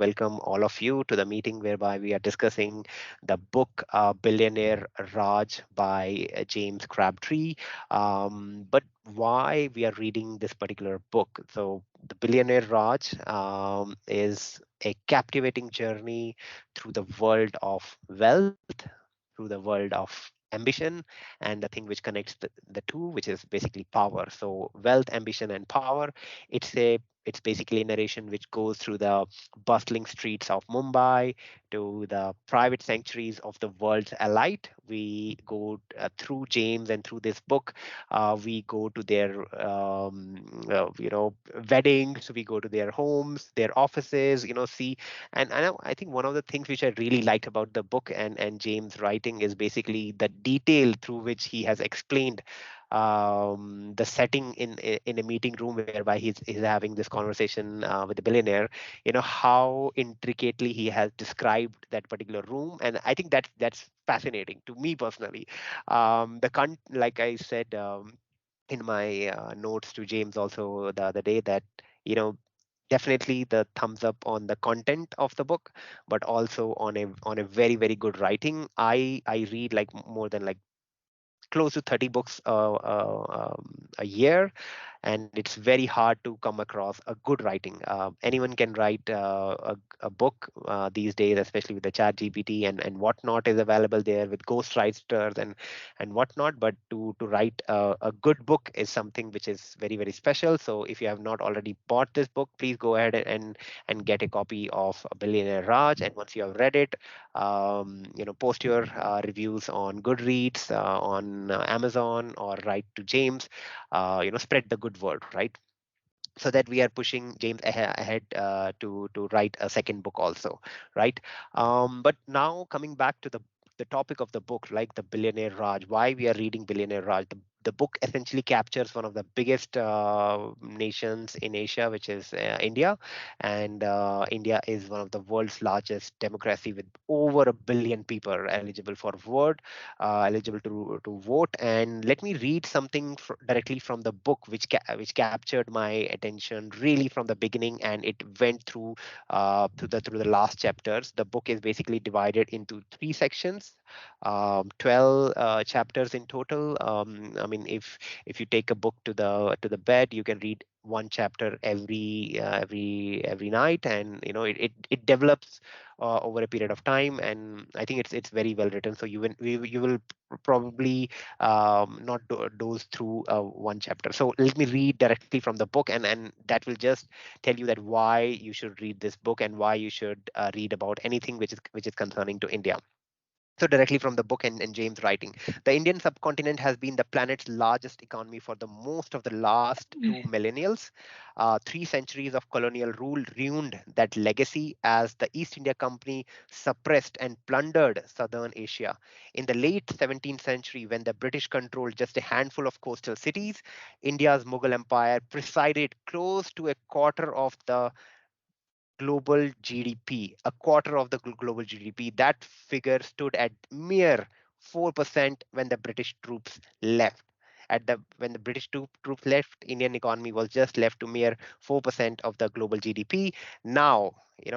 welcome all of you to the meeting whereby we are discussing the book Billionaire Raj by James Crabtree. But why we are reading this particular book? So, the Billionaire Raj is a captivating journey through the world of wealth, through the world of ambition, and the thing which connects the two, which is basically power. So, wealth, ambition, and power. It's basically a narration which goes through the bustling streets of Mumbai to the private sanctuaries of the world's elite. We go through James, and through this book, we go to their weddings. We go to their homes, their offices. See, and I think one of the things which I really liked about the book and James' writing is basically the detail through which he has explained the setting in a meeting room whereby he's having this conversation with the billionaire. How intricately he has described that particular room, and I think that's fascinating to me personally. Like I said in my notes to James also the other day, that you know definitely the thumbs up on the content of the book, but also on a very very good writing. I read like more than like close to 30 books a year, and it's very hard to come across a good writing. Anyone can write a book these days, especially with the chat GPT and whatnot is available there with ghostwriters and whatnot. But to write a good book is something which is very very special. So if you have not already bought this book, please go ahead and get a copy of Billionaire Raj. And once you have read it, post your reviews on Goodreads, on Amazon, or write to James. Spread the good word, right? So that we are pushing James ahead to write a second book also, right? But now coming back to the topic of the book, like the Billionaire Raj, why we are reading Billionaire Raj. The book essentially captures one of the biggest nations in Asia, which is India. And India is one of the world's largest democracy with over a billion people eligible for eligible to vote. And let me read something directly from the book, which captured my attention really from the beginning, and it went through the last chapters. The book is basically divided into three sections, 12 chapters in total. I mean, if you take a book to the bed, you can read one chapter every night, and it develops over a period of time. And I think it's very well written, so you will probably not doze through one chapter. So let me read directly from the book, and that will just tell you that why you should read this book and why you should read about anything which is concerning to India. So directly from the book and James writing, the Indian subcontinent has been the planet's largest economy for the most of the last two millennials. 3 centuries of colonial rule ruined that legacy as the East India Company suppressed and plundered southern Asia. In the late 17th century, when the British controlled just a handful of coastal cities, India's Mughal Empire presided close to a quarter of the global GDP, a quarter of the global GDP. That figure stood at mere 4% when the British troops left. When the British troops left, Indian economy was just left to mere 4% of the global GDP. Now,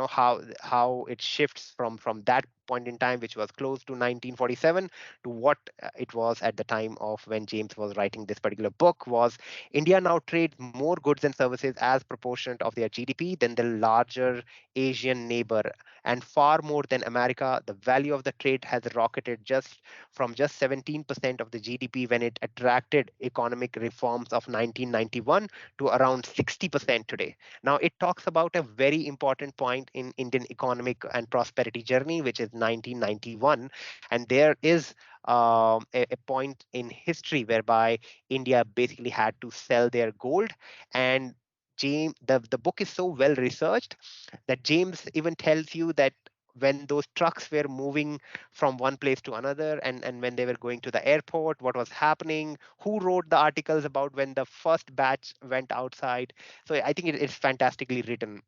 how it shifts from that point in time, which was close to 1947, to what it was at the time of when James was writing this particular book. Was India now trades more goods and services as proportionate of their GDP than the larger Asian neighbor, and far more than America. The value of the trade has rocketed just 17% of the GDP when it attracted economic reforms of 1991 to around 60% today. Now, it talks about a very important point in Indian economic and prosperity journey, which is 1991. And there is a point in history whereby India basically had to sell their gold. And the book is so well researched that James even tells you that when those trucks were moving from one place to another, and when they were going to the airport, what was happening, who wrote the articles about when the first batch went outside. So I think it's fantastically written.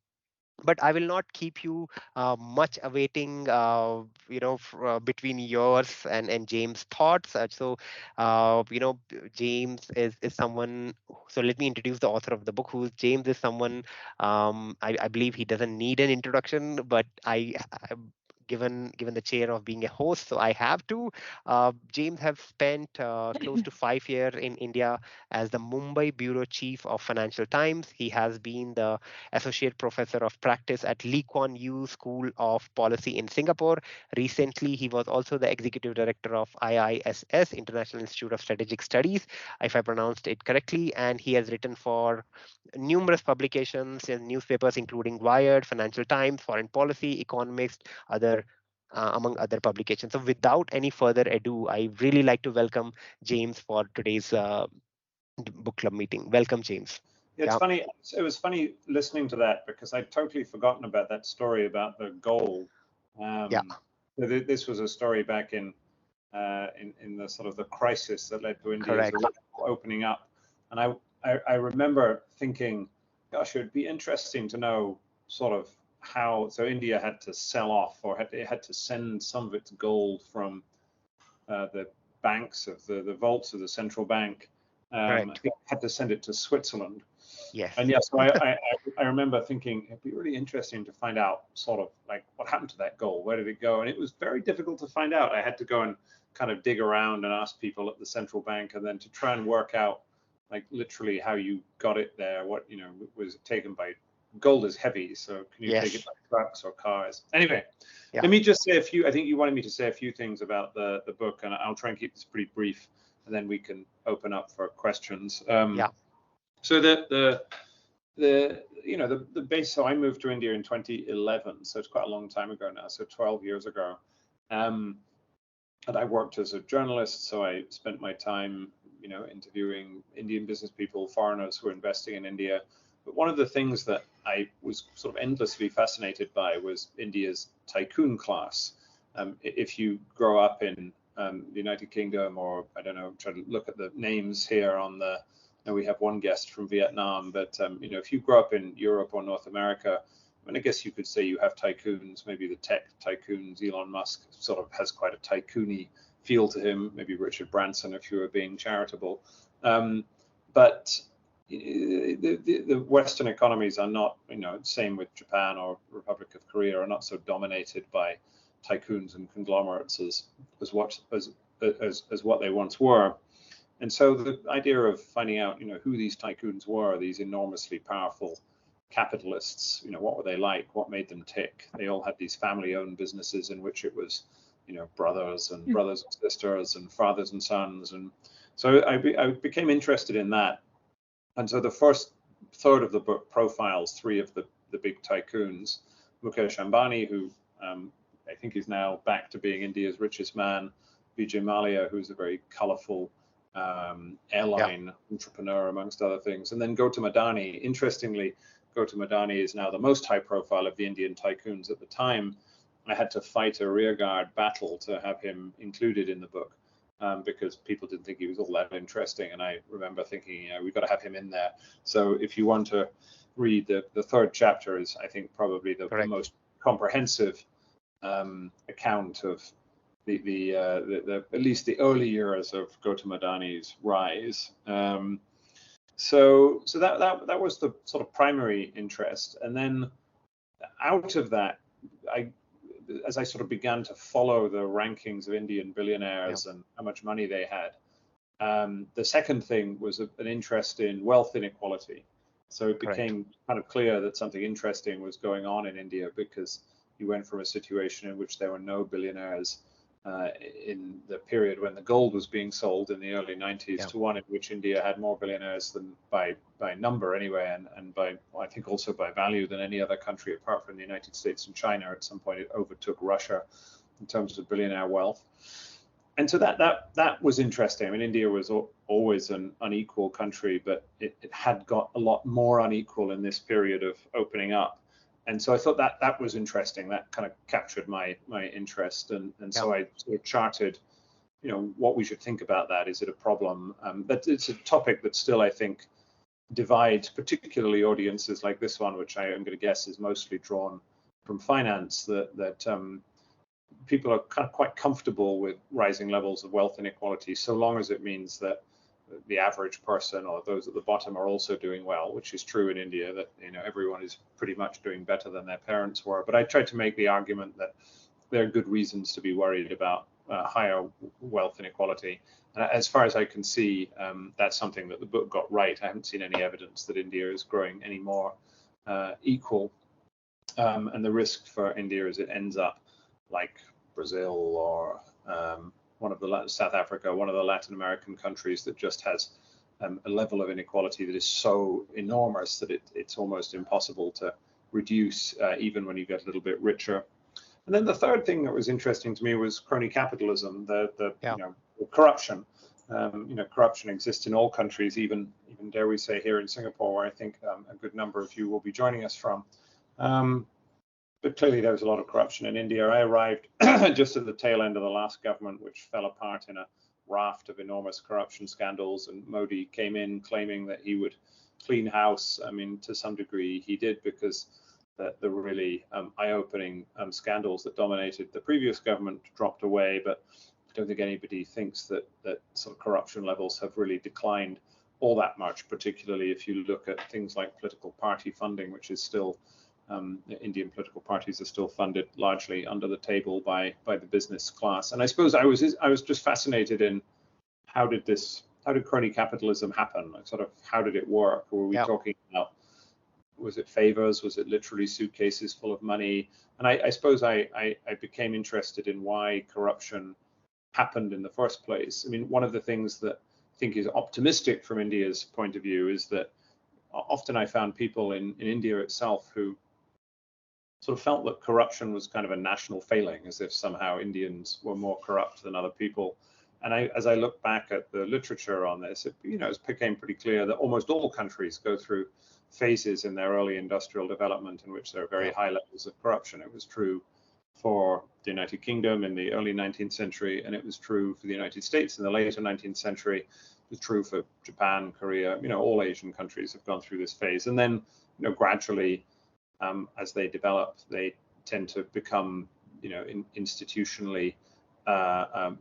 But I will not keep you much awaiting, between yours and James' thoughts. James is someone. So let me introduce the author of the book. Who James is someone. I believe he doesn't need an introduction, but given the chair of being a host, so I have to. James have spent close to 5 years in India as the Mumbai bureau chief of Financial Times. He has been the associate professor of practice at Lee Kuan Yew School of Policy in Singapore. Recently, he was also the executive director of IISS, International Institute of Strategic Studies, if I pronounced it correctly, and he has written for numerous publications in newspapers, including Wired, Financial Times, Foreign Policy, Economist, other among other publications. So, without any further ado, I really like to welcome James for today's book club meeting. Welcome, James. Yeah, it's Yeah, funny. It was funny listening to that because I'd totally forgotten about that story about the gold. yeah, This was a story back in the sort of the crisis that led to India's correct. opening up, and I remember thinking, gosh, it would be interesting to know sort of how. So India had to sell off, or it had to send some of its gold from the banks of the vaults of the central bank. I Correct. think it had to send it to Switzerland. Yes. And yeah, so I remember thinking it'd be really interesting to find out sort of like what happened to that gold, where did it go? And it was very difficult to find out. I had to go and kind of dig around and ask people at the central bank, and then to try and work out like literally how you got it there. What, was it taken by? Gold is heavy, so can you take it Yes. by trucks or cars? Anyway, Yeah. let me just say a few. I think you wanted me to say a few things about the book, and I'll try and keep this pretty brief, and then we can open up for questions. Yeah. So the base. So I moved to India in 2011, so it's quite a long time ago now. So 12 years ago, and I worked as a journalist. So I spent my time, interviewing Indian business people, foreigners who are investing in India. But one of the things that I was sort of endlessly fascinated by was India's tycoon class. If you grow up in the United Kingdom, or I don't know, try to look at the names here on the. Now we have one guest from Vietnam, but if you grow up in Europe or North America, I mean, I guess you could say you have tycoons. Maybe the tech tycoons, Elon Musk sort of has quite a tycoony feel to him. Maybe Richard Branson, if you were being charitable. But the Western economies are not, same with Japan or Republic of Korea, are not so dominated by tycoons and conglomerates as what they once were. And so the idea of finding out, who these tycoons were, these enormously powerful capitalists, what were they like? What made them tick? They all had these family-owned businesses in which it was, brothers and sisters and fathers and sons. And so I became interested in that. And so the first third of the book profiles three of the big tycoons: Mukesh Ambani, who I think is now back to being India's richest man; Vijay Mallya, who's a very colorful airline entrepreneur, amongst other things; and then Gautam Adani. Interestingly, Gautam Adani is now the most high profile of the Indian tycoons. At the time, I had to fight a rearguard battle to have him included in the book, because people didn't think he was all that interesting. And I remember thinking, we've got to have him in there. So if you want to read the third chapter, is I think probably the most comprehensive account of the at least the early years of Gautam Adani's rise. So that was the sort of primary interest. And then out of that, as I sort of began to follow the rankings of Indian billionaires and how much money they had, the second thing was an interest in wealth inequality. So it became kind of clear that something interesting was going on in India, because you went from a situation in which there were no billionaires in the period when the gold was being sold in the early 90s to one in which India had more billionaires than by number anyway, and by, I think, also by value, than any other country apart from the United States and China. At some point it overtook Russia in terms of billionaire wealth. And so that was interesting. I mean, India was always an unequal country, but it had got a lot more unequal in this period of opening up. And so I thought that was interesting. That kind of captured my interest, and so I sort of charted, what we should think about that. Is it a problem? But it's a topic that still, I think, divides, particularly audiences like this one, which I am going to guess is mostly drawn from finance, that people are kind of quite comfortable with rising levels of wealth inequality, so long as it means that the average person or those at the bottom are also doing well, which is true in India, that everyone is pretty much doing better than their parents were. But I tried to make the argument that there are good reasons to be worried about higher wealth inequality. As far as I can see, that's something that the book got right. I haven't seen any evidence that India is growing any more equal. And the risk for India is it ends up like Brazil or South Africa, one of the Latin American countries that just has a level of inequality that is so enormous that it's almost impossible to reduce, even when you get a little bit richer. And then the third thing that was interesting to me was crony capitalism, corruption. Corruption exists in all countries, even dare we say here in Singapore, where I think a good number of you will be joining us from. But clearly there was a lot of corruption in India. I arrived just at the tail end of the last government, which fell apart in a raft of enormous corruption scandals, and Modi came in claiming that he would clean house. I mean, to some degree he did, because the really eye-opening scandals that dominated the previous government dropped away. But I don't think anybody thinks that sort of corruption levels have really declined all that much, particularly if you look at things like political party funding, which is still Indian political parties are still funded largely under the table by the business class. And I suppose I was just fascinated in how did crony capitalism happen? Like, sort of, how did it work? Were we talking about, was it favors? Was it literally suitcases full of money? And I suppose I became interested in why corruption happened in the first place. I mean, one of the things that I think is optimistic from India's point of view is that often I found people in India itself who sort of felt that corruption was kind of a national failing, as if somehow Indians were more corrupt than other people. And as I look back at the literature on this, it became pretty clear that almost all countries go through phases in their early industrial development in which there are very high levels of corruption. It was true for the United Kingdom in the early 19th century, and it was true for the United States in the later 19th century. It was true for Japan, Korea. All Asian countries have gone through this phase, and then gradually, as they develop, they tend to become institutionally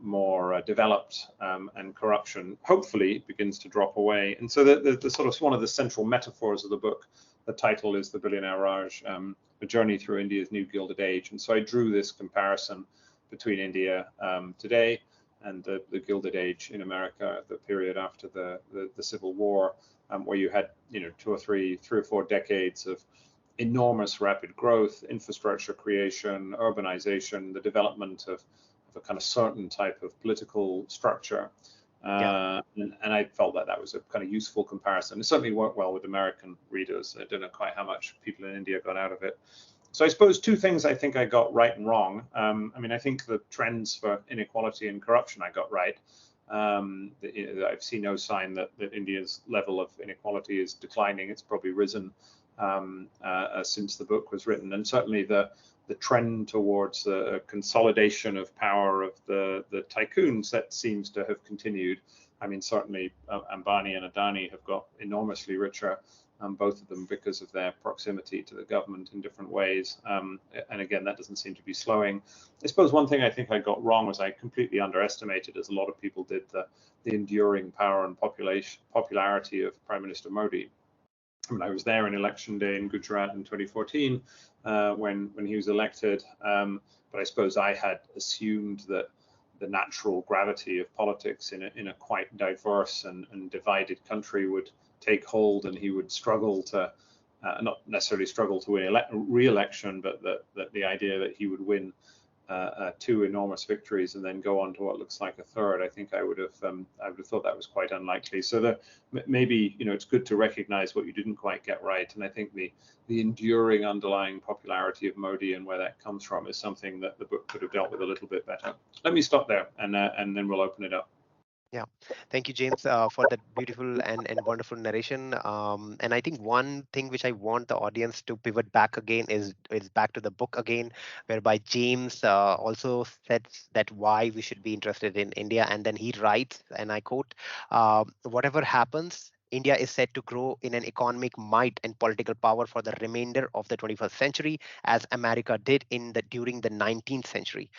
more developed, and corruption hopefully begins to drop away. And so the sort of one of the central metaphors of the book, the title is The Billionaire Raj, A Journey Through India's New Gilded Age. And so I drew this comparison between India today and the Gilded Age in America, the period after the Civil War, where you had three or four decades of enormous rapid growth, infrastructure creation, urbanization, the development of a kind of certain type of political structure. And I felt that was a kind of useful comparison. It certainly worked well with American readers. I don't know quite how much people in India got out of it. So I suppose two things I think I got right and wrong. I think the trends for inequality and corruption I got right. I've seen no sign that India's level of inequality is declining. It's probably risen since the book was written, and certainly the trend towards the consolidation of power of the tycoons, that seems to have continued. I mean, certainly Ambani and Adani have got enormously richer, both of them because of their proximity to the government in different ways. And again, that doesn't seem to be slowing. I suppose one thing I think I got wrong was I completely underestimated, as a lot of people did, the enduring power and popularity of Prime Minister Modi. I mean, I was there in election day in Gujarat in 2014 when he was elected, but I suppose I had assumed that the natural gravity of politics in a quite diverse and divided country would take hold, and he would struggle to, not necessarily struggle to win re-election, but that the idea that he would win two enormous victories and then go on to what looks like a third, I think I would have thought that was quite unlikely. So maybe it's good to recognize what you didn't quite get right, and I think the enduring underlying popularity of Modi and where that comes from is something that the book could have dealt with a little bit better. Let me stop there, and then we'll open it up. Yeah, thank you, James, for that beautiful and wonderful narration. And I think one thing which I want the audience to pivot back again is back to the book again, whereby James also sets that why we should be interested in India, and then he writes, and I quote, "Whatever happens, India is set to grow in an economic might and political power for the remainder of the 21st century, as America did during the 19th century.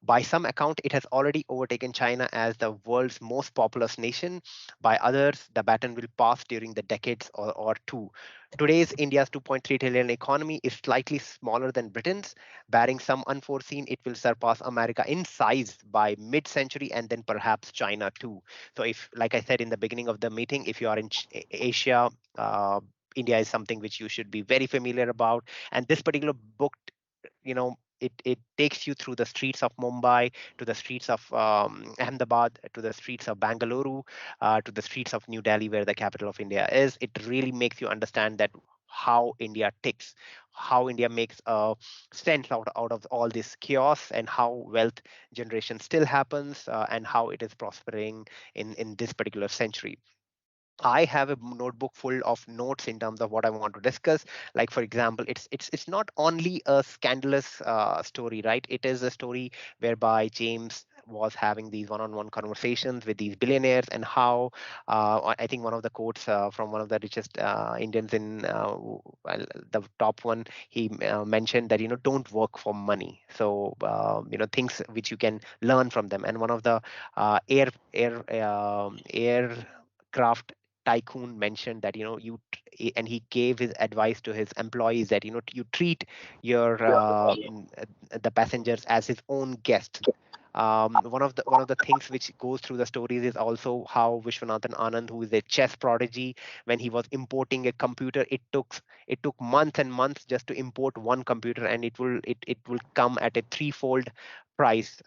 By some account, it has already overtaken China as the world's most populous nation. By others, the baton will pass during the decades or two. Today's India's 2.3 trillion economy is slightly smaller than Britain's. Barring some unforeseen, it will surpass America in size by mid-century and then perhaps China too. So if, like I said in the beginning of the meeting, if you are in Asia, India is something which you should be very familiar about. And this particular book, it takes you through the streets of Mumbai, to the streets of Ahmedabad, to the streets of Bangalore, to the streets of New Delhi, where the capital of India is. It really makes you understand that how India ticks, how India makes sense out of all this chaos, and how wealth generation still happens, and how it is prospering in this particular century. I have a notebook full of notes in terms of what I want to discuss. Like for example, it's not only a scandalous story, right? It is a story whereby James was having these one-on-one conversations with these billionaires, and how I think one of the quotes from one of the richest Indians in well, the top one, he mentioned that don't work for money. So things which you can learn from them. And one of the aircraft tycoon mentioned that and he gave his advice to his employees that you treat your the passengers as his own guests. One of the things which goes through the stories is also how Vishwanathan Anand, who is a chess prodigy, when he was importing a computer, it took months and months just to import one computer, and it will come at a threefold price.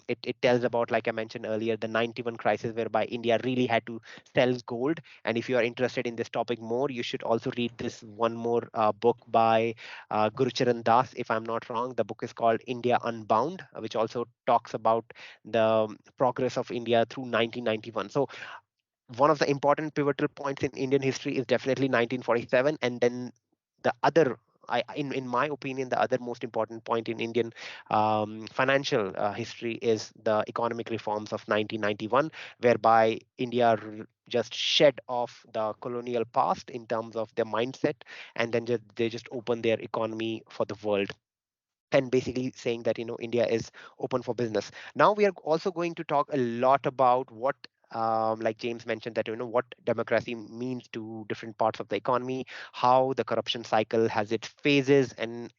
It tells about, like I mentioned earlier, the 91 crisis, whereby India really had to sell gold. And if you are interested in this topic more, you should also read this one more book by Gurucharan Das, if I'm not wrong. The book is called India Unbound, which also talks about the progress of India through 1991. So one of the important pivotal points in Indian history is definitely 1947, and then the other. In my opinion, the other most important point in Indian financial history is the economic reforms of 1991, whereby India just shed off the colonial past in terms of their mindset, and then they just opened their economy for the world, and basically saying that India is open for business. Now we are also going to talk a lot about what, like James mentioned, that what democracy means to different parts of the economy, how the corruption cycle has its phases, and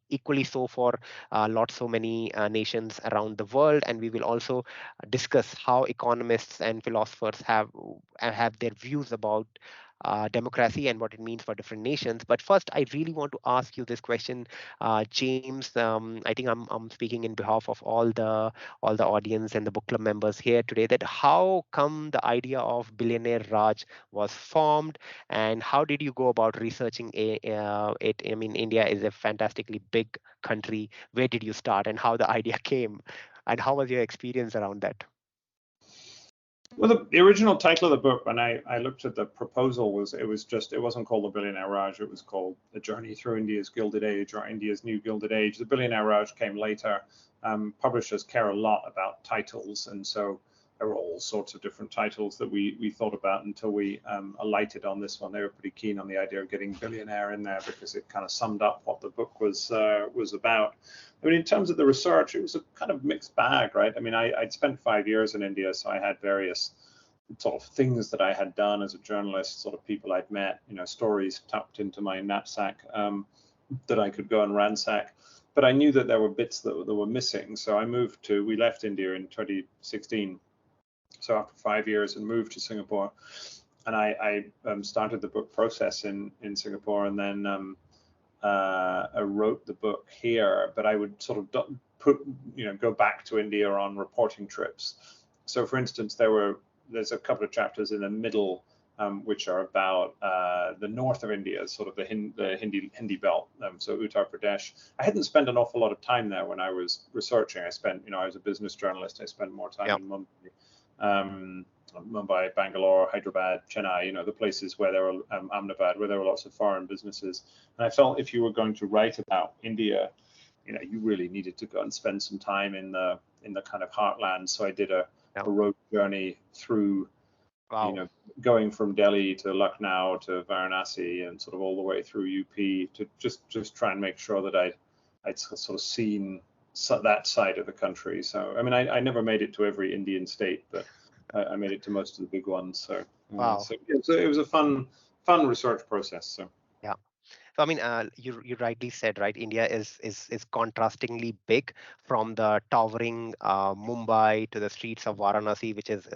equally so for lots so many nations around the world. And we will also discuss how economists and philosophers have their views about democracy and what it means for different nations. But first, I really want to ask you this question, James. I think I'm speaking in behalf of all the audience and the book club members here today. That how come the idea of Billionaire Raj was formed, and how did you go about researching it? I mean, India is a fantastically big country. Where did you start, and how the idea came, and how was your experience around that? Well, the original title of the book, when I looked at the proposal, it wasn't called The Billionaire Raj. It was called A Journey Through India's Gilded Age, or India's New Gilded Age. The Billionaire Raj came later. Publishers care a lot about titles, and so there were all sorts of different titles that we thought about until we alighted on this one. They were pretty keen on the idea of getting billionaire in there because it kind of summed up what the book was about. I mean, in terms of the research, it was a kind of mixed bag, right? I mean, I'd spent 5 years in India, so I had various sort of things that I had done as a journalist, sort of people I'd met, stories tucked into my knapsack that I could go and ransack. But I knew that there were bits that were missing. So we left India in 2016. So after 5 years, and moved to Singapore. And I started the book process in Singapore, and then I wrote the book here, but I would sort of go back to India on reporting trips. So for instance, there's a couple of chapters in the middle which are about the north of India, sort of the Hindi belt, so Uttar Pradesh. I hadn't spent an awful lot of time there when I was researching. I was a business journalist. I spent more time in Mumbai, Bangalore, Hyderabad, Chennai, the places where there were Ahmedabad, where there were lots of foreign businesses. And I felt if you were going to write about India, you really needed to go and spend some time in the kind of heartland. So I did a road journey through you Wow. know, going from Delhi to Lucknow to Varanasi and sort of all the way through UP to just try and make sure that I'd sort of seen that side of the country. So I mean, I never made it to every Indian state, but I made it to most of the big ones. So Wow. so it was a fun research process. So. Yeah. So I mean, you rightly said, right? India is contrastingly big, from the towering Mumbai to the streets of Varanasi, which is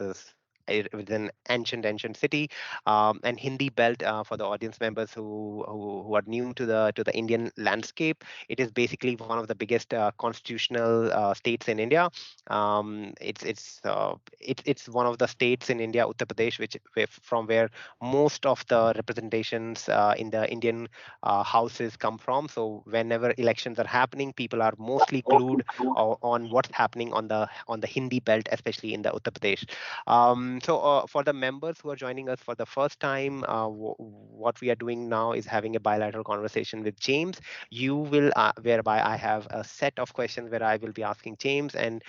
an ancient city, and Hindi belt, for the audience members who are new to the Indian landscape. It is basically one of the biggest constitutional states in India. It's one of the states in India, Uttar Pradesh, from where most of the representations in the Indian houses come from. So whenever elections are happening, people are mostly glued on what's happening on the Hindi belt, especially in the Uttar Pradesh. So for the members who are joining us for the first time, what we are doing now is having a bilateral conversation with James. Whereby I have a set of questions where I will be asking James, and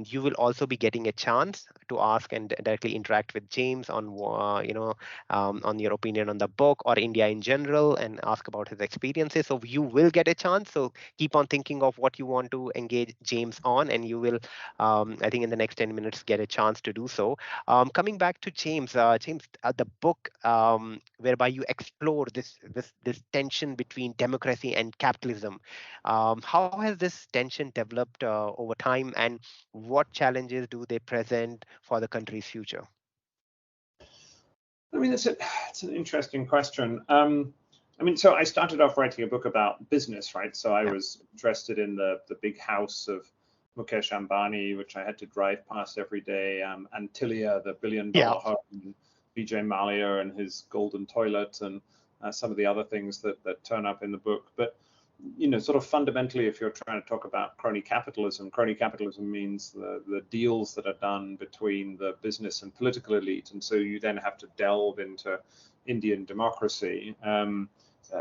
you will also be getting a chance to ask and directly interact with James on your opinion on the book or India in general, and ask about his experiences. So you will get a chance. So keep on thinking of what you want to engage James on, and you will, I think, in the next 10 minutes, get a chance to do so. Coming back to James, the book, whereby you explore this tension between democracy and capitalism. How has this tension developed over time, and what challenges do they present for the country's future? I mean, it's an interesting question. I mean, so I started off writing a book about business, right? So I Yeah. was interested in the big house of Mukesh Ambani, which I had to drive past every day, Antilia, the Yeah. billion-dollar home, Vijay Mallya and his golden toilet, and some of the other things that turn up in the book. But sort of fundamentally, if you're trying to talk about crony capitalism means the deals that are done between the business and political elite. And so you then have to delve into Indian democracy.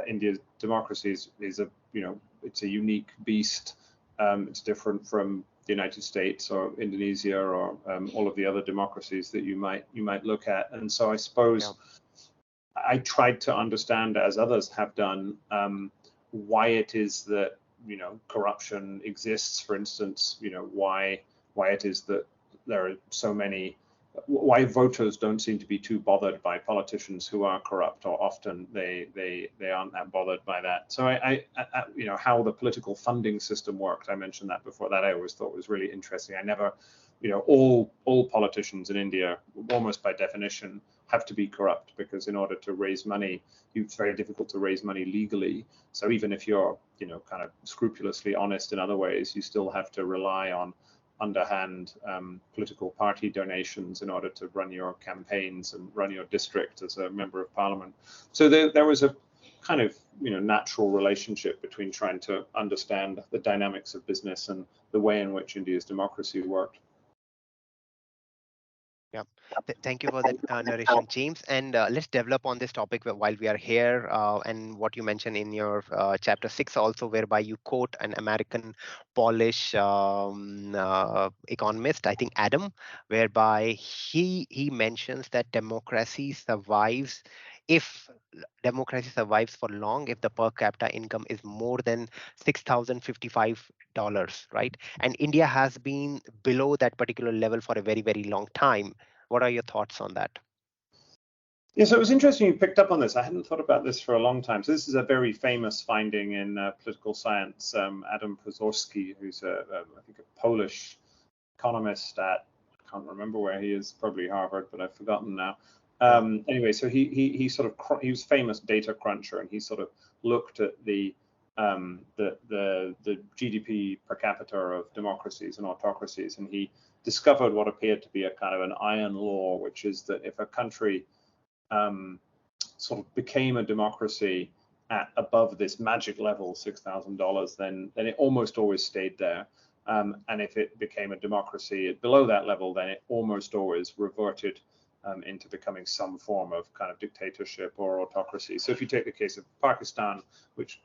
India's democracy is it's a unique beast. It's different from the United States or Indonesia or all of the other democracies that you might look at. And so I Yeah. suppose I tried to understand, as others have done, why it is that corruption exists. For instance, why it is that there are so many, why voters don't seem to be too bothered by politicians who are corrupt, or often they aren't that bothered by that. So how the political funding system worked. I mentioned that before. That I always thought was really interesting. I never, all politicians in India, almost by definition, have to be corrupt, because in order to raise money, it's very difficult to raise money legally. So even if you're, kind of scrupulously honest in other ways, you still have to rely on underhand political party donations in order to run your campaigns and run your district as a member of parliament. So there was a kind of natural relationship between trying to understand the dynamics of business and the way in which India's democracy worked. Yeah. Thank you for that narration, James. And let's develop on this topic while we are here. And what you mentioned in your chapter 6 also, whereby you quote an American Polish economist, I think Adam, whereby he mentions that if democracy survives for long if the per capita income is more than $6,055, right? And India has been below that particular level for a very, very long time. What are your thoughts on that? Yeah, so it was interesting you picked up on this. I hadn't thought about this for a long time. So this is a very famous finding in political science. Adam Pozorski, who's I think a Polish economist at, I can't remember where he is, probably Harvard, but I've forgotten now. Yeah. Anyway, so he sort of he was famous data cruncher, and he sort of looked at the GDP per capita of democracies and autocracies, and he discovered what appeared to be a kind of an iron law, which is that if a country sort of became a democracy at above this magic level, $6,000, then it almost always stayed there. And if it became a democracy at below that level, then it almost always reverted into becoming some form of kind of dictatorship or autocracy. So if you take the case of Pakistan, which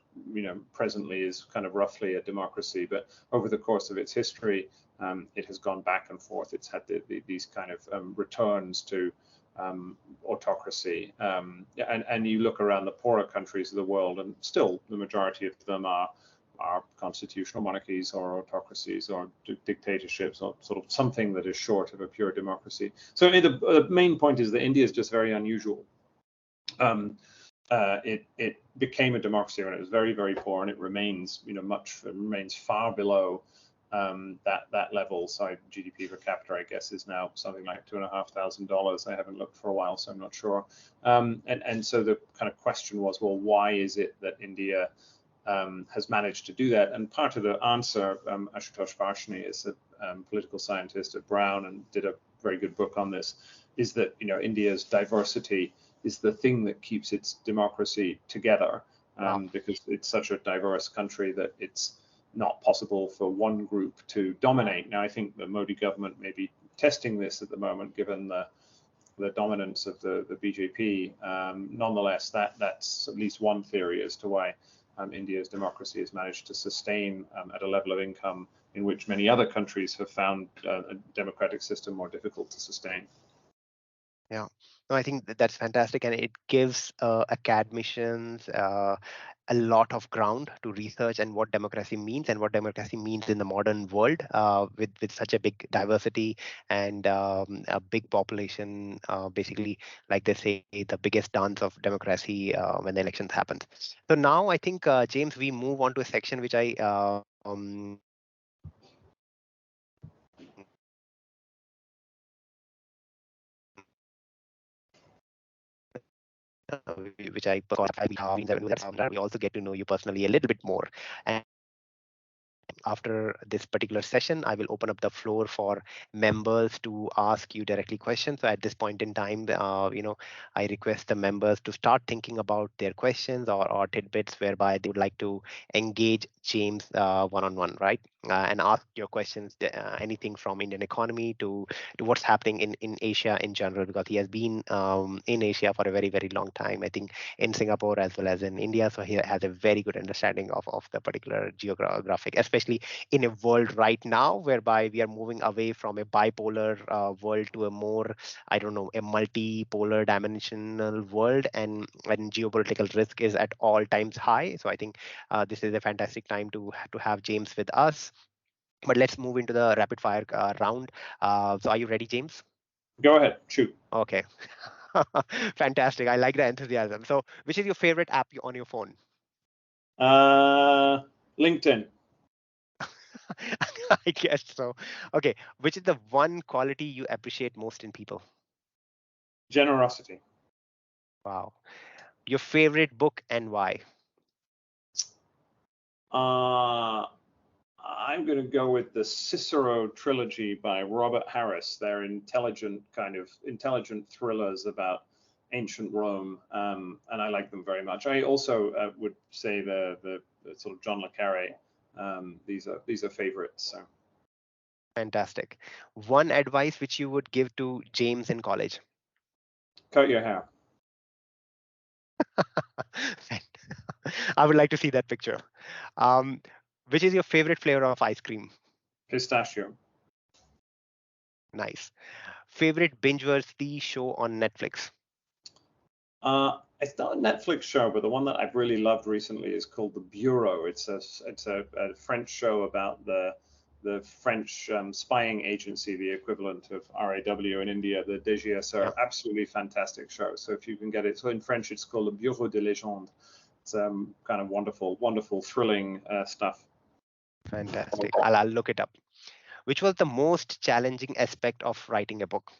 presently is kind of roughly a democracy, but over the course of its history, it has gone back and forth. It's had these kind of returns to autocracy. And you look around the poorer countries of the world, and still the majority of them are constitutional monarchies or autocracies or dictatorships or sort of something that is short of a pure democracy. So the main point is that India is just very unusual. It became a democracy when it was very, very poor, and it remains, remains far below that level. So GDP per capita, I guess, is now something like $2,500. I haven't looked for a while, so I'm not sure. And so the kind of question was, well, why is it that India has managed to do that? And part of the answer, Ashutosh Varshney is a political scientist at Brown and did a very good book on this, is that India's diversity is the thing that keeps its democracy together, because it's such a diverse country that it's not possible for one group to dominate. Now, I think the Modi government may be testing this at the moment, given the dominance of the BJP. Nonetheless, that's at least one theory as to why India's democracy has managed to sustain at a level of income in which many other countries have found a democratic system more difficult to sustain. Yeah, no, I think that's fantastic, and it gives academicians a lot of ground to research and what democracy means and what democracy means in the modern world, with such a big diversity and a big population. Basically, like they say, the biggest dance of democracy when the elections happen. So now I think, James, we move on to a section which which I we also get to know you personally a little bit more. And after this particular session, I will open up the floor for members to ask you directly questions. So at this point in time, I request the members to start thinking about their questions or tidbits whereby they would like to engage James one-on-one, right? And ask your questions, anything from Indian economy to what's happening in Asia in general, because he has been in Asia for a very, very long time, I think in Singapore as well as in India. So he has a very good understanding of the particular geographic, especially in a world right now whereby we are moving away from a bipolar world to a more, I don't know, a multipolar dimensional world, and when geopolitical risk is at all times high. So I think this is a fantastic time to have James with us. But let's move into the rapid fire round. So are you ready, James? Go ahead, shoot. Okay. Fantastic. I like the enthusiasm. So which is your favorite app on your phone? LinkedIn. I guess so. Okay. Which is the one quality you appreciate most in people? Generosity. Wow. Your favorite book and why? I'm going to go with the Cicero trilogy by Robert Harris. They're intelligent thrillers about ancient Rome, and I like them very much. I also would say the sort of John le Carre. These are favorites. So. Fantastic. One advice which you would give to James in college? Cut your hair. I would like to see that picture. Which is your favorite flavor of ice cream? Pistachio. Nice. Favorite binge-worthy show on Netflix? It's not a Netflix show, but the one that I've really loved recently is called The Bureau. It's a French show about the French spying agency, the equivalent of RAW in India, the DGSR. Yeah. Absolutely fantastic show. So if you can get it, so in French it's called Le Bureau de Légende. It's kind of wonderful, thrilling stuff. Fantastic. I'll look it up. Which was the most challenging aspect of writing a book?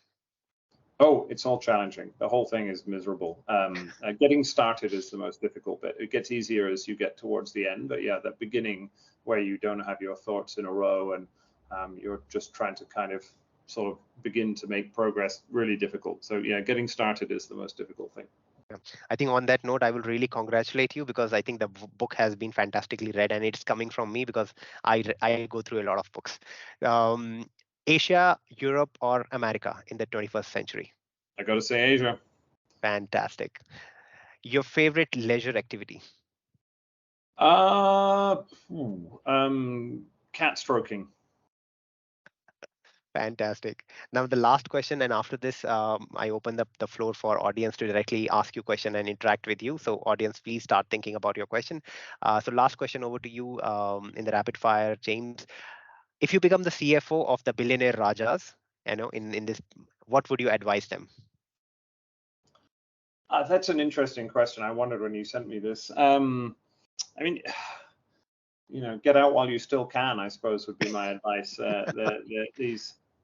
Oh, it's all challenging. The whole thing is miserable. Getting started is the most difficult bit. It gets easier as you get towards the end. But yeah, the beginning where you don't have your thoughts in a row and you're just trying to kind of sort of begin to make progress, really difficult. So yeah, getting started is the most difficult thing. I think on that note, I will really congratulate you, because I think the book has been fantastically read, and it's coming from me because I go through a lot of books. Asia, Europe, or America in the 21st century? I got to say Asia. Fantastic. Your favorite leisure activity? Cat stroking. Fantastic. Now the last question, and after this, I open the floor for audience to directly ask you question and interact with you. So audience, please start thinking about your question. So last question over to you in the rapid fire, James. If you become the CFO of the billionaire Rajas, in this, what would you advise them? That's an interesting question. I wondered when you sent me this. I mean, get out while you still can, I suppose, would be my advice. The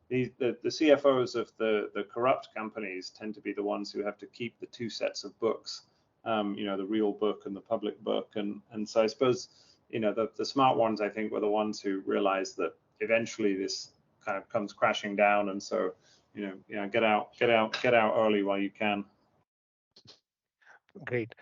CFOs of the corrupt companies tend to be the ones who have to keep the two sets of books, the real book and the public book. And so I suppose, the smart ones, I think, were the ones who realized that eventually this kind of comes crashing down. And so, get out early while you can. Great.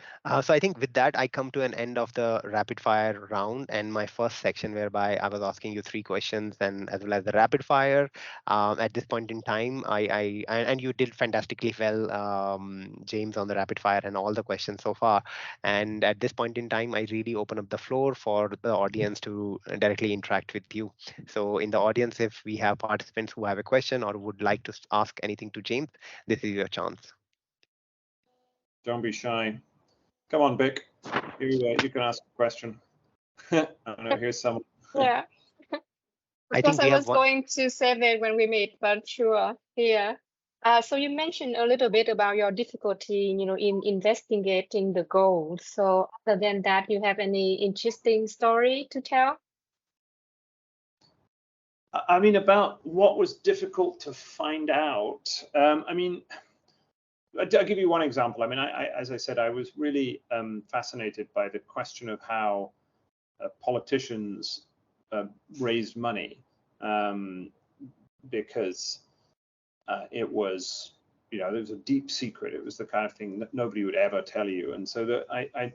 So I think with that, I come to an end of the rapid fire round and my first section, whereby I was asking you three questions and as well as the rapid fire. At this point in time, and you did fantastically well, James, on the rapid fire and all the questions so far. And at this point in time, I really open up the floor for the audience to directly interact with you. So in the audience, if we have participants who have a question or would like to ask anything to James, this is your chance. Don't be shy. Come on, Vic. You can ask a question. I don't know. Here's someone. Yeah. I Of course, think I we have was one. going to save it when we meet, but sure. Yeah. So you mentioned a little bit about your difficulty, in investigating the gold. So other than that, you have any interesting story to tell? I mean, about what was difficult to find out. I mean, I'll give you one example. I mean, as I said, I was really fascinated by the question of how politicians raised money, because it was, there was a deep secret. It was the kind of thing that nobody would ever tell you. And so that I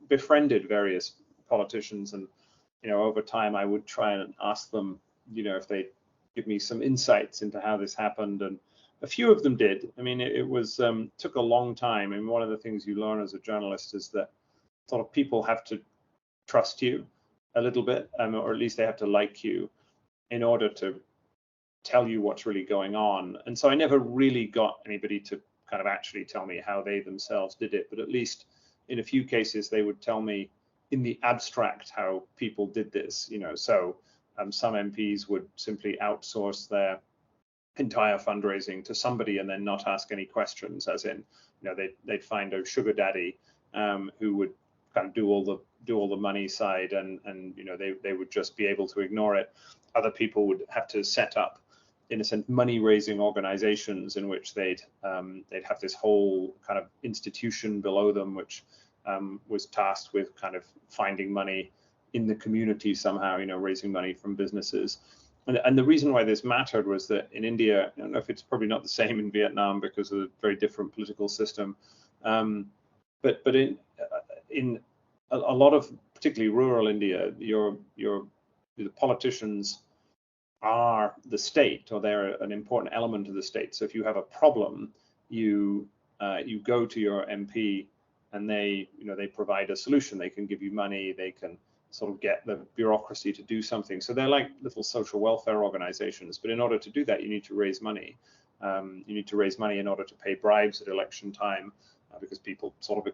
befriended various politicians, and over time I would try and ask them, if they give me some insights into how this happened, and a few of them did. I mean, it was took a long time. And one of the things you learn as a journalist is that sort of people have to trust you a little bit, or at least they have to like you in order to tell you what's really going on. And so I never really got anybody to kind of actually tell me how they themselves did it, but at least in a few cases they would tell me in the abstract how people did this. So some MPs would simply outsource their entire fundraising to somebody and then not ask any questions, as in, they'd find a sugar daddy who would kind of do all the money side, and they would just be able to ignore it. Other people would have to set up, in a sense, money raising organizations in which they'd have this whole kind of institution below them, which was tasked with kind of finding money in the community somehow, raising money from businesses. And the reason why this mattered was that in India, I don't know if it's probably not the same in Vietnam because of a very different political system, but in a lot of particularly rural India, the politicians are the state, or they're an important element of the state. So if you have a problem, you go to your MP, and they provide a solution. They can give you money. They can sort of get the bureaucracy to do something. So they're like little social welfare organizations. But in order to do that, you need to raise money. You need to raise money in order to pay bribes at election time, because people sort of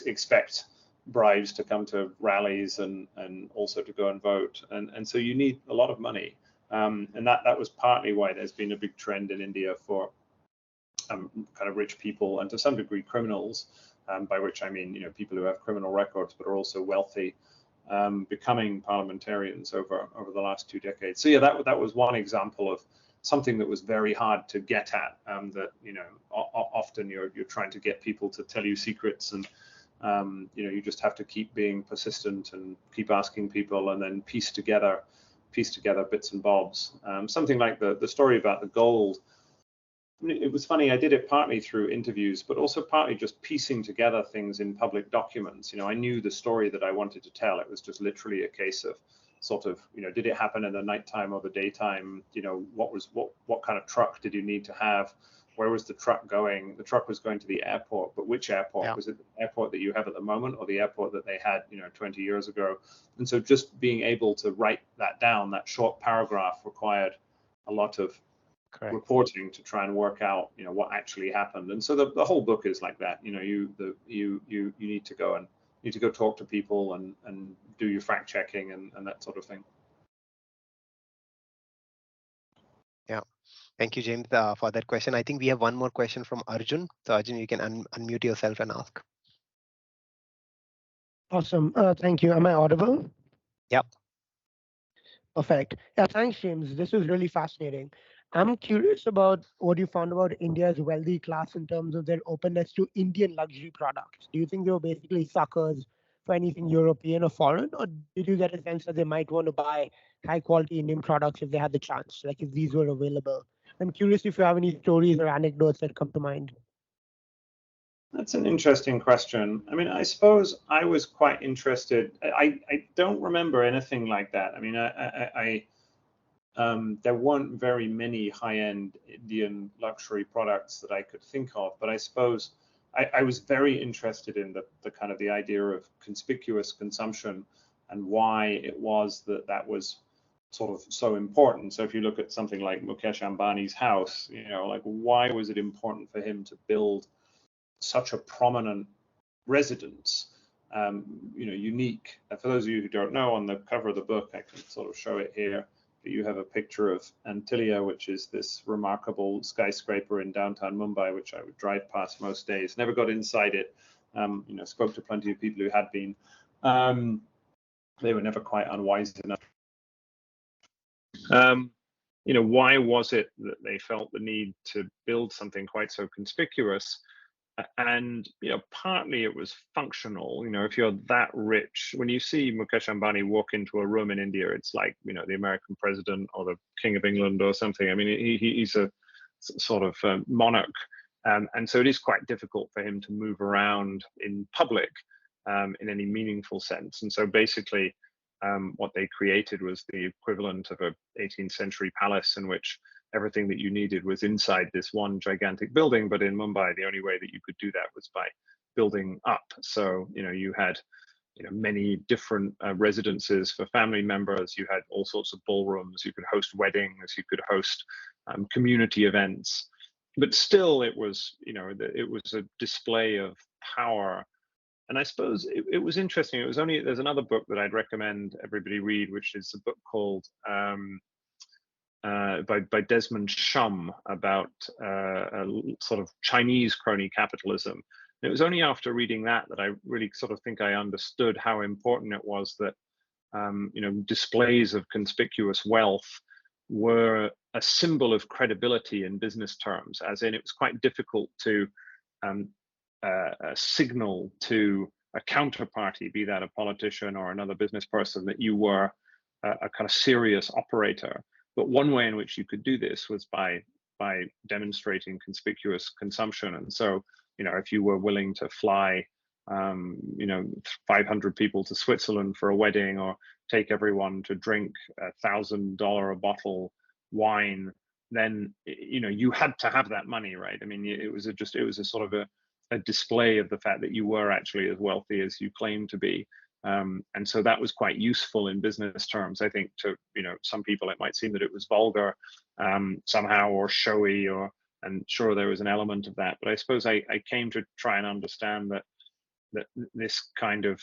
expect bribes to come to rallies and also to go and vote. And so you need a lot of money. And that was partly why there's been a big trend in India for kind of rich people, and to some degree criminals, by which I mean, people who have criminal records but are also wealthy, becoming parliamentarians over the last 2 decades. So yeah, that was one example of something that was very hard to get at. That often you're trying to get people to tell you secrets, and you just have to keep being persistent and keep asking people, and then piece together bits and bobs. Something like the story about the gold. It was funny. I did it partly through interviews, but also partly just piecing together things in public documents. I knew the story that I wanted to tell. It was just literally a case of sort of, did it happen in the nighttime or the daytime? What kind of truck did you need to have? Where was the truck going? The truck was going to the airport, but which airport? Yeah. Was it the airport that you have at the moment, or the airport that they had, 20 years ago? And so just being able to write that down, that short paragraph, required a lot of Correct. reporting to try and work out, what actually happened. And so the whole book is like that. You need to go talk to people and do your fact checking and that sort of thing. Yeah. Thank you, James, for that question. I think we have one more question from Arjun. So Arjun, you can unmute yourself and ask. Awesome. Thank you. Am I audible? Yep. Perfect. Yeah, thanks, James. This was really fascinating. I'm curious about what you found about India's wealthy class in terms of their openness to Indian luxury products. Do you think they were basically suckers for anything European or foreign, or did you get a sense that they might want to buy high quality Indian products if they had the chance, like if these were available? I'm curious if you have any stories or anecdotes that come to mind. That's an interesting question. I mean, I suppose I was quite interested. I don't remember anything like that. I mean, there weren't very many high-end Indian luxury products that I could think of, but I suppose I was very interested in the kind of the idea of conspicuous consumption and why it was that was sort of so important. So if you look at something like Mukesh Ambani's house, like why was it important for him to build such a prominent residence, unique. For those of you who don't know, on the cover of the book, I can sort of show it here, but you have a picture of Antilia, which is this remarkable skyscraper in downtown Mumbai, which I would drive past most days. Never got inside it. Spoke to plenty of people who had been. They were never quite unwise enough. Why was it that they felt the need to build something quite so conspicuous? And partly it was functional. If you're that rich, when you see Mukesh Ambani walk into a room in India, it's like the American president or the King of England or something. I mean, he's a sort of monarch, and so it is quite difficult for him to move around in public in any meaningful sense. And so basically, what they created was the equivalent of a 18th century palace in which everything that you needed was inside this one gigantic building. But in Mumbai, the only way that you could do that was by building up. So, you had, many different residences for family members. You had all sorts of ballrooms. You could host weddings. You could host community events. But still, it was, it was a display of power. And I suppose it was interesting. There's another book that I'd recommend everybody read, which is a book called by Desmond Shum about a sort of Chinese crony capitalism. And it was only after reading that I really sort of think I understood how important it was that displays of conspicuous wealth were a symbol of credibility in business terms, as in it was quite difficult to signal to a counterparty, be that a politician or another business person, that you were a kind of serious operator. But one way in which you could do this was by demonstrating conspicuous consumption. And so, if you were willing to fly, 500 people to Switzerland for a wedding, or take everyone to drink $1,000 a bottle wine, then you had to have that money, right? I mean, it was a sort of a display of the fact that you were actually as wealthy as you claimed to be. And so that was quite useful in business terms. I think to some people it might seem that it was vulgar somehow, or showy, and sure, there was an element of that. But I suppose I came to try and understand that this kind of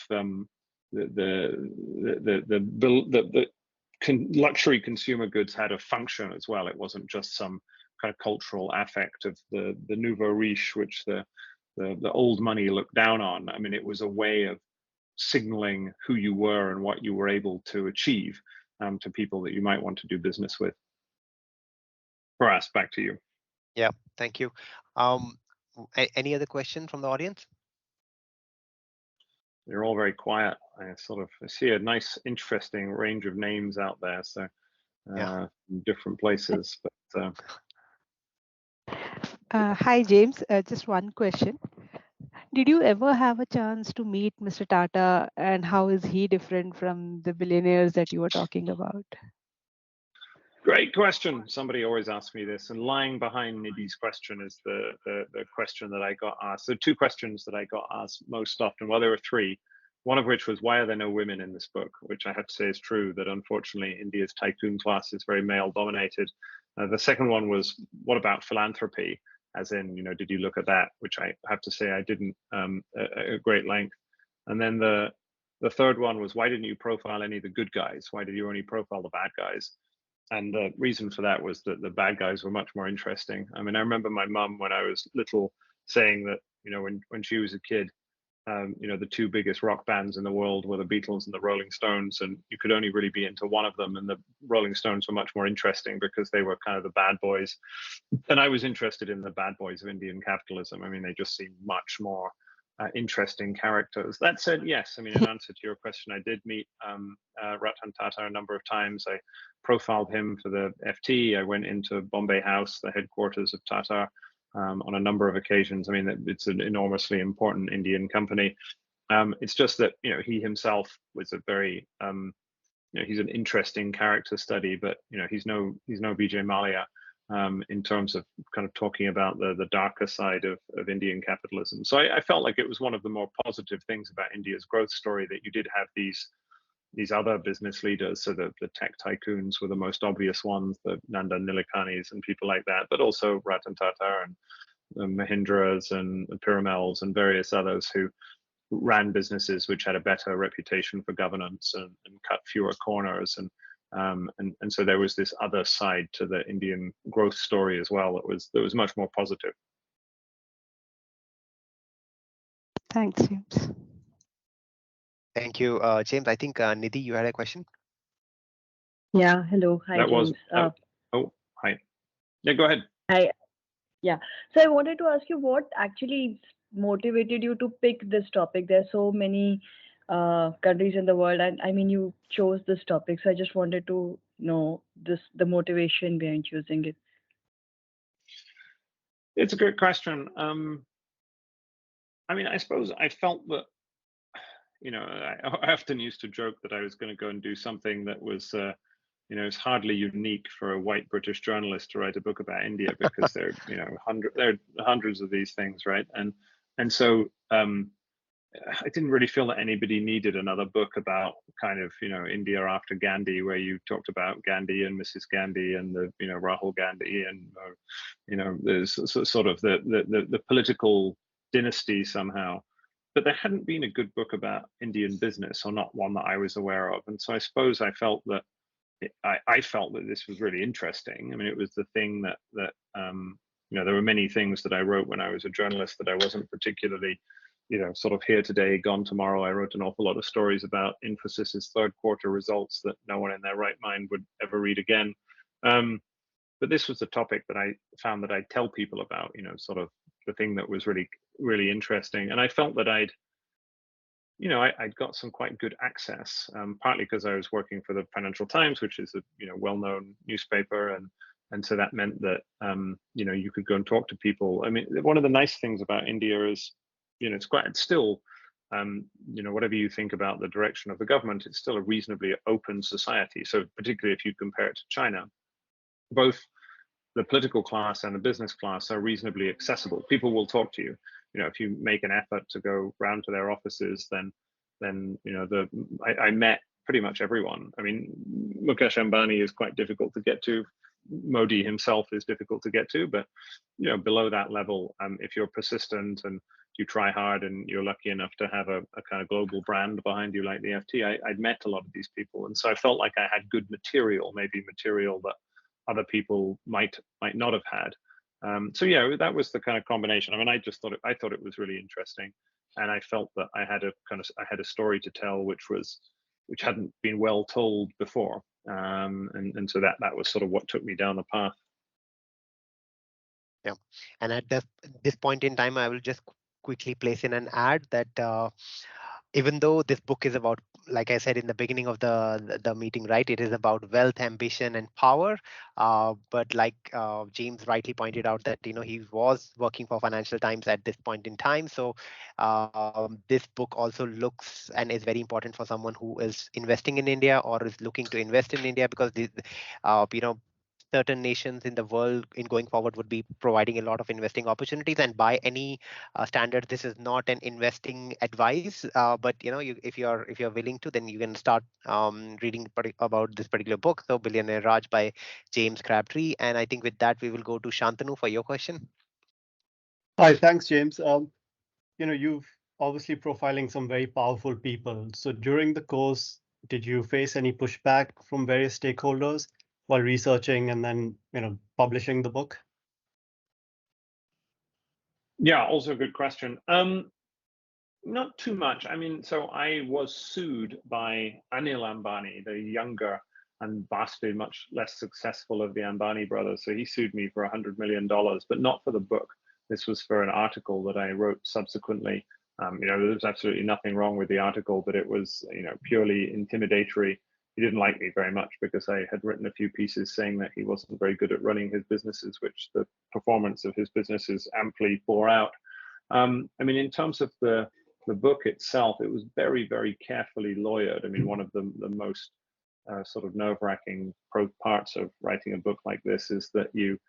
luxury consumer goods had a function as well. It wasn't just some kind of cultural affect of the nouveau riche, which the old money looked down on. I mean, it was a way of signaling who you were and what you were able to achieve to people that you might want to do business with. Paras, back to you. Yeah, thank you. Any other question from the audience? They're all very quiet. I see a nice, interesting range of names out there. So from different places. But hi, James. Just one question. Did you ever have a chance to meet Mr. Tata, and how is he different from the billionaires that you were talking about? Great question. Somebody always asks me this, and lying behind Nidhi's question is the question that I got asked. So two questions that I got asked most often. Well, there were three. one of which was, why are there no women in this book? Which I have to say is true, that unfortunately India's tycoon class is very male dominated. The second one was, what about philanthropy? As in, did you look at that? Which I have to say I didn't at great length. And then the third one was, why didn't you profile any of the good guys? Why did you only profile the bad guys? And the reason for that was that the bad guys were much more interesting. I mean, I remember my mum when I was little saying that, when she was a kid, the two biggest rock bands in the world were the Beatles and the Rolling Stones, and you could only really be into one of them. And the Rolling Stones were much more interesting because they were kind of the bad boys. And I was interested in the bad boys of Indian capitalism. I mean, they just seemed much more interesting characters. That said, yes, I mean, in answer to your question, I did meet Ratan Tata a number of times. I profiled him for the FT. I went into Bombay House, the headquarters of Tata, on a number of occasions. I mean, it's an enormously important Indian company. It's just that, he himself was a very, he's an interesting character study, but, he's no Vijay Mallya. In terms of kind of talking about the darker side of Indian capitalism. So I felt like it was one of the more positive things about India's growth story, that you did have these other business leaders. So the tech tycoons were the most obvious ones, the Nandan Nilekanis and people like that, but also Ratan Tata and the Mahindras and the Piramels and various others who ran businesses which had a better reputation for governance and cut fewer corners. And so there was this other side to the Indian growth story as well that was much more positive. Thanks, James. Thank you, James. I think Nidhi, you had a question. Yeah. Hello. Hi, That James. was hi. Yeah, go ahead. Hi. Yeah. So I wanted to ask you, what actually motivated you to pick this topic? There are so many countries in the world, and I mean, you chose this topic, so I just wanted to know the motivation behind choosing it. It's a great question. I mean, I suppose I felt that, I often used to joke that I was going to go and do something that was, it's hardly unique for a white British journalist to write a book about India, because there are hundreds of these things, right? And so I didn't really feel that anybody needed another book about kind of, India after Gandhi, where you talked about Gandhi and Mrs. Gandhi and the, Rahul Gandhi and, there's sort of the political dynasty somehow. But there hadn't been a good book about Indian business, or not one that I was aware of. And so I suppose I felt that I felt that this was really interesting. I mean, it was the thing that there were many things that I wrote when I was a journalist that I wasn't particularly, sort of here today, gone tomorrow. I wrote an awful lot of stories about Infosys's third quarter results that no one in their right mind would ever read again. But this was the topic that I found that I'd tell people about, sort of the thing that was really, really interesting. And I felt that I'd got some quite good access, partly because I was working for the Financial Times, which is a well-known newspaper, and so that meant that you could go and talk to people. I mean, one of the nice things about India is, it's still, whatever you think about the direction of the government, it's still a reasonably open society. So particularly if you compare it to China, both the political class and the business class are reasonably accessible. People will talk to you. If you make an effort to go round to their offices, then I met pretty much everyone. I mean, Mukesh Ambani is quite difficult to get to. Modi himself is difficult to get to, but below that level, if you're persistent and you try hard and you're lucky enough to have a kind of global brand behind you like the FT, I'd met a lot of these people, and so I felt like I had good material, maybe material that other people might not have had. So yeah, that was the kind of combination. I mean, I thought it was really interesting, and I felt that I had a story to tell which hadn't been well told before, and so that was sort of what took me down the path. Yeah, and at this point in time, I will just quickly place in an ad that even though this book is about, like I said in the beginning of the meeting, right, it is about wealth, ambition, and power. But like James rightly pointed out that he was working for Financial Times at this point in time. So this book also looks and is very important for someone who is investing in India or is looking to invest in India, because certain nations in the world in going forward would be providing a lot of investing opportunities. And by any standard, this is not an investing advice, but if you're willing to, then you can start reading about this particular book, so Billionaire Raj by James Crabtree. And I think with that we will go to Shantanu for your question. Hi, thanks, James. You've obviously profiling some very powerful people. So during the course, did you face any pushback from various stakeholders while researching and then, publishing the book? Yeah, also a good question. Not too much. I mean, so I was sued by Anil Ambani, the younger and vastly much less successful of the Ambani brothers. So he sued me for $100 million, but not for the book. This was for an article that I wrote subsequently. There was absolutely nothing wrong with the article, but it was, purely intimidatory. He didn't like me very much because I had written a few pieces saying that he wasn't very good at running his businesses, which the performance of his businesses amply bore out. In terms of the book itself, it was very, very carefully lawyered. I mean, one of the most sort of nerve-wracking parts of writing a book like this is that you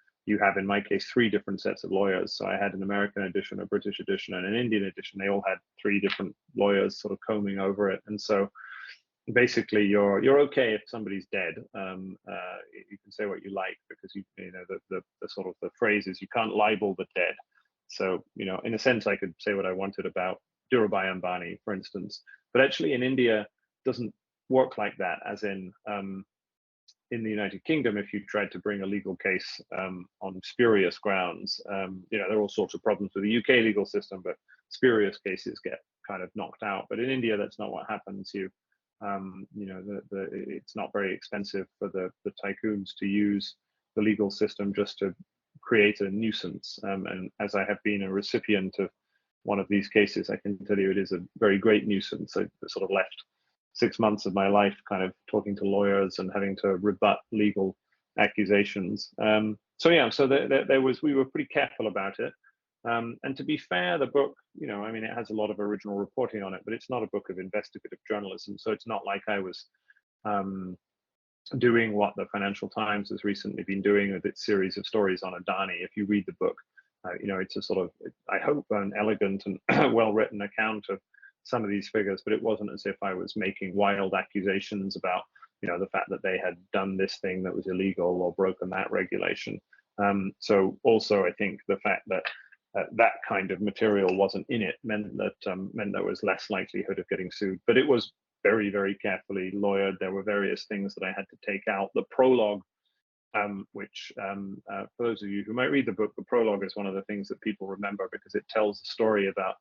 have, in my case, 3 different sets of lawyers. So I had an American edition, a British edition, and an Indian edition. They all had 3 different lawyers sort of combing over it. And so basically you're okay if somebody's dead. You can say what you like because the sort of the phrase is you can't libel the dead. So, in a sense, I could say what I wanted about Dhirubhai Ambani, for instance. But actually in India, it doesn't work like that, as in the United Kingdom, if you tried to bring a legal case on spurious grounds, there are all sorts of problems with the UK legal system, but spurious cases get kind of knocked out. But in India, that's not what happens. It's not very expensive for the tycoons to use the legal system just to create a nuisance. And as I have been a recipient of one of these cases, I can tell you it is a very great nuisance. I sort of left 6 months of my life kind of talking to lawyers and having to rebut legal accusations. We were pretty careful about it. And to be fair, the book, it has a lot of original reporting on it, but it's not a book of investigative journalism. So it's not like I was doing what the Financial Times has recently been doing with its series of stories on Adani. If you read the book, it's a sort of, I hope, an elegant and well-written account of some of these figures, but it wasn't as if I was making wild accusations about, the fact that they had done this thing that was illegal or broken that regulation. So also, I think the fact that that kind of material wasn't in it meant that there was less likelihood of getting sued. But it was very, very carefully lawyered. There were various things that I had to take out. The prologue, which for those of you who might read the book, the prologue is one of the things that people remember because it tells the story about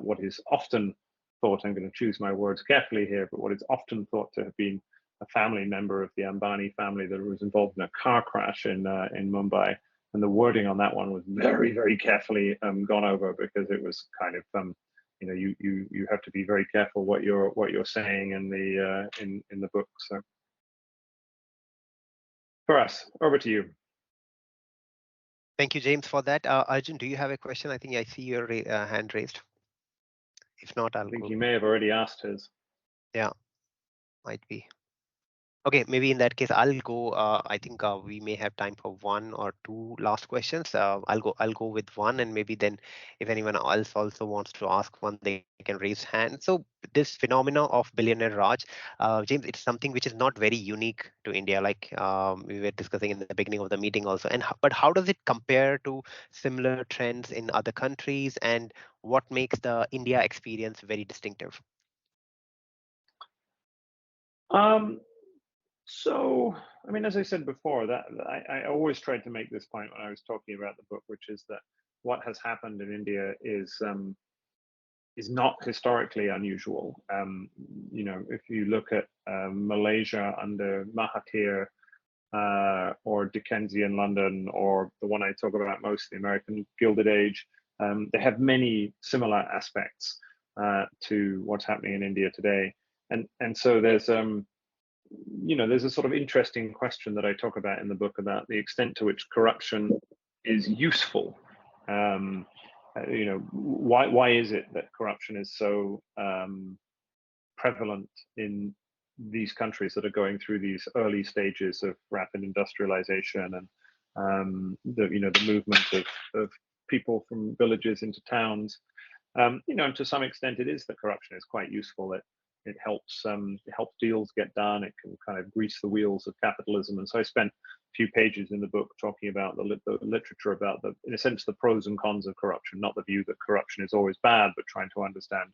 what is often thought, I'm going to choose my words carefully here, but what is often thought to have been a family member of the Ambani family that was involved in a car crash in Mumbai. And the wording on that one was very, very carefully gone over because it was kind of, you have to be very careful what you're saying in the book. So, for us, over to you. Thank you, James, for that. Arjun, do you have a question? I think I see your hand raised. If not, I think he may have already asked his. Yeah, might be. Okay, maybe in that case, I'll go. I think we may have time for 1 or 2 last questions. I'll go with one, and maybe then, if anyone else also wants to ask one, they can raise hand. So this phenomena of Billionaire Raj, James, it's something which is not very unique to India, like we were discussing in the beginning of the meeting also. But how does it compare to similar trends in other countries, and what makes the India experience very distinctive? So, as I said before, that I always tried to make this point when I was talking about the book, which is that what has happened in India is not historically unusual. If you look at Malaysia under Mahathir, or Dickensian London, or the one I talk about most, the American Gilded Age, they have many similar aspects to what's happening in India today. And so there's there's a sort of interesting question that I talk about in the book about the extent to which corruption is useful. Why is it that corruption is so prevalent in these countries that are going through these early stages of rapid industrialization and the movement of people from villages into towns. And to some extent, it is that corruption is quite useful. It helps deals get done. It can kind of grease the wheels of capitalism. And so I spent a few pages in the book talking about the literature about in a sense, the pros and cons of corruption, not the view that corruption is always bad, but trying to understand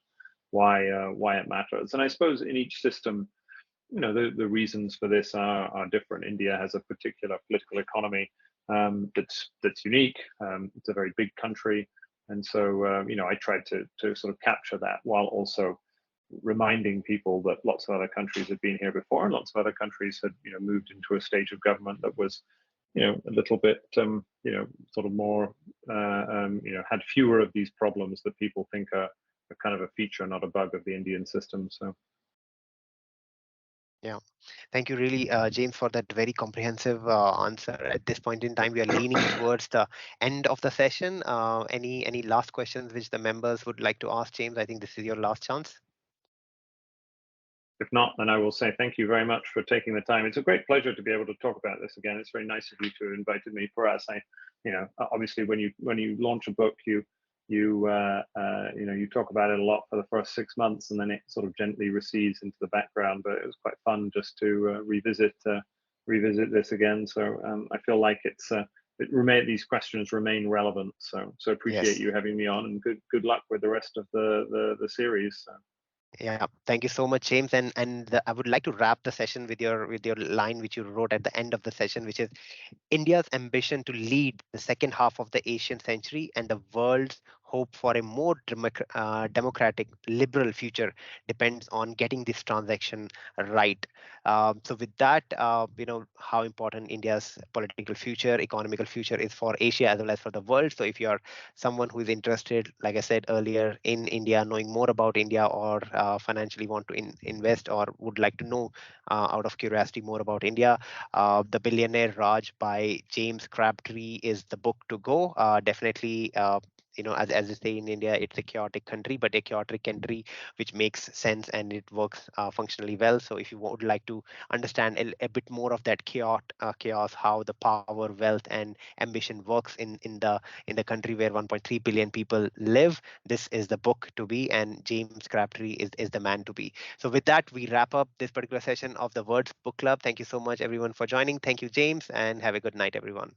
why it matters. And I suppose in each system, the reasons for this are different. India has a particular political economy that's unique. It's a very big country, and so I tried to sort of capture that while also reminding people that lots of other countries had been here before, and lots of other countries had moved into a stage of government that was a little bit sort of more had fewer of these problems that people think are kind of a feature, not a bug of the Indian system. So. Yeah, thank you really, James, for that very comprehensive answer. At this point in time, we are leaning towards the end of the session. Any last questions which the members would like to ask James? I think this is your last chance. If not, then I will say thank you very much for taking the time. It's a great pleasure to be able to talk about this again. It's very nice of you to have invited me. For us, obviously when you launch a book, you talk about it a lot for the first 6 months, and then it sort of gently recedes into the background. But it was quite fun just to revisit this again. So I feel like these questions remain relevant. So appreciate Yes. you having me on, and good luck with the rest of the series. So. Yeah, thank you so much, James. And I would like to wrap the session with your line which you wrote at the end of the session, which is India's ambition to lead the second half of the Asian century and the world's hope for a more democratic, liberal future depends on getting this transaction right. So with that, how important India's political future, economical future is for Asia as well as for the world. So if you are someone who is interested, like I said earlier, in India, knowing more about India, or financially want to invest or would like to know out of curiosity more about India, The Billionaire Raj by James Crabtree is the book to go. Definitely, as they say in India, it's a chaotic country, but a chaotic country which makes sense and it works functionally well. So if you would like to understand a bit more of that chaos, how the power, wealth, and ambition works in the country where 1.3 billion people live, this is the book to be, and James Crabtree is the man to be. So with that, we wrap up this particular session of the Words Book Club. Thank you so much, everyone, for joining. Thank you, James, and have a good night, everyone.